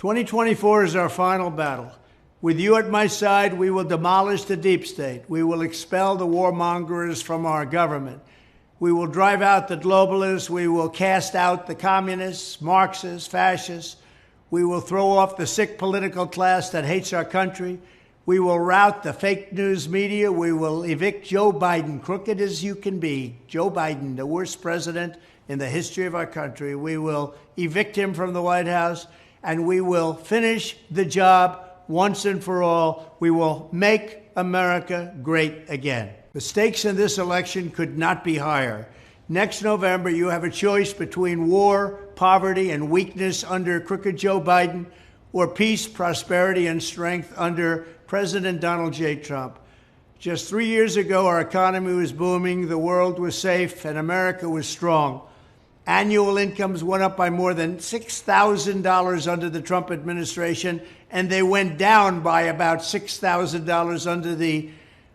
2024 is our final battle. With you at my side, we will demolish the deep state. We will expel the warmongers from our government. We will drive out the globalists. We will cast out the communists, Marxists, fascists. We will throw off the sick political class that hates our country. We will rout the fake news media. We will evict Joe Biden, crooked as you can be. Joe Biden, the worst president in the history of our country. We will evict him from the White House, and we will finish the job once and for all. We will make America great again. The stakes in this election could not be higher. Next November, you have a choice between war, poverty, and weakness under crooked Joe Biden, or peace, prosperity, and strength under President Donald J. Trump. Just 3 years ago, our economy was booming, the world was safe, and America was strong. Annual incomes went up by more than $6,000 under the Trump administration, and they went down by about $6,000 under the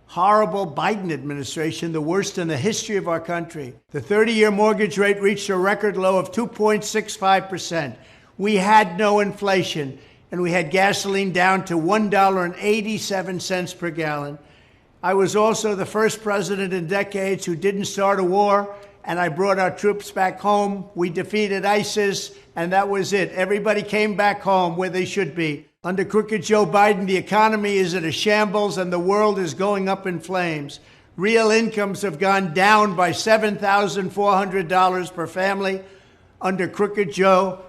horrible Biden administration, the worst in the history of our country. The 30-year mortgage rate reached a record low of 2.65%. We had no inflation, and we had gasoline down to $1.87 per gallon. I was also the first president in decades who didn't start a war, and I brought our troops back home. We defeated ISIS, and that was it. Everybody came back home where they should be. Under crooked Joe Biden, the economy is in a shambles, and the world is going up in flames. Real incomes have gone down by $7,400 per family under crooked Joe.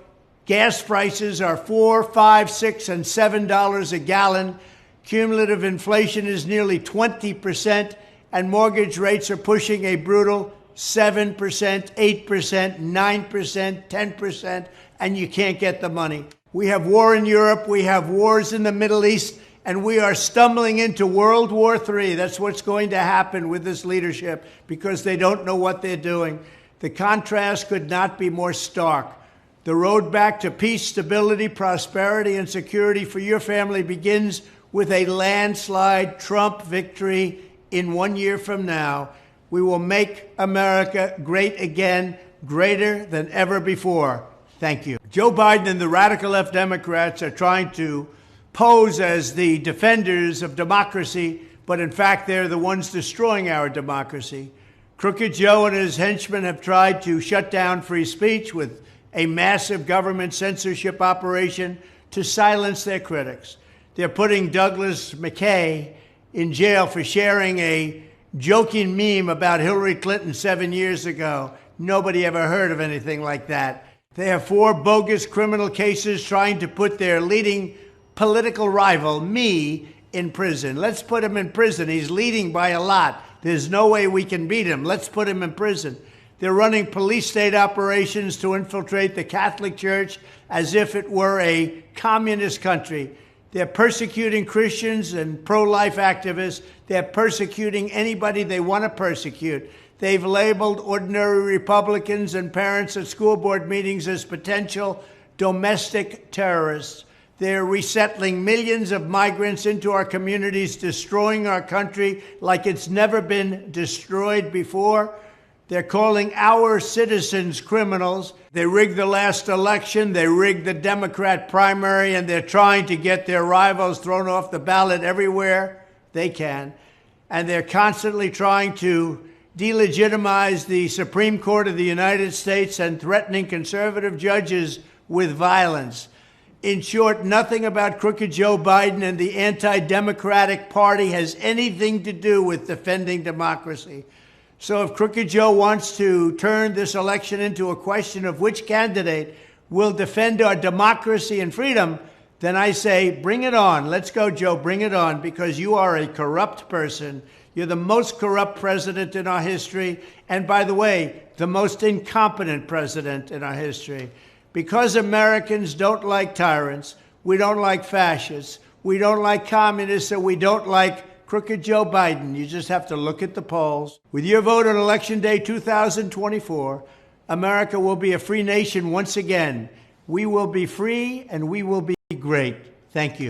Gas prices are $4, $5, $6, and $7 a gallon. Cumulative inflation is nearly 20%, and mortgage rates are pushing a brutal 7%, 8%, 9%, 10%, and you can't get the money. We have war in Europe, we have wars in the Middle East, and we are stumbling into World War III. That's what's going to happen with this leadership because they don't know what they're doing. The contrast could not be more stark. The road back to peace, stability, prosperity, and security for your family begins with a landslide Trump victory in 1 year from now. We will make America great again, greater than ever before. Thank you. Joe Biden and the radical left Democrats are trying to pose as the defenders of democracy, but in fact, they're the ones destroying our democracy. Crooked Joe and his henchmen have tried to shut down free speech with a massive government censorship operation to silence their critics. They're putting Douglas McKay in jail for sharing a joking meme about Hillary Clinton 7 years ago. Nobody ever heard of anything like that. They have 4 bogus criminal cases trying to put their leading political rival, me, in prison. Let's put him in prison. He's leading by a lot. There's no way we can beat him. Let's put him in prison. They're running police state operations to infiltrate the Catholic Church as if it were a communist country. They're persecuting Christians and pro-life activists. They're persecuting anybody they want to persecute. They've labeled ordinary Republicans and parents at school board meetings as potential domestic terrorists. They're resettling millions of migrants into our communities, destroying our country like it's never been destroyed before. They're calling our citizens criminals. They rigged the last election. They rigged the Democrat primary, and they're trying to get their rivals thrown off the ballot everywhere they can. And they're constantly trying to delegitimize the Supreme Court of the United States and threatening conservative judges with violence. In short, nothing about crooked Joe Biden and the anti-Democratic Party has anything to do with defending democracy. So if crooked Joe wants to turn this election into a question of which candidate will defend our democracy and freedom, then I say, bring it on. Let's go, Joe, bring it on, because you are a corrupt person. You're the most corrupt president in our history. And by the way, the most incompetent president in our history. Because Americans don't like tyrants, we don't like fascists, we don't like communists, and we don't like crooked Joe Biden. You just have to look at the polls. With your vote on Election Day 2024, America will be a free nation once again. We will be free and we will be great. Thank you.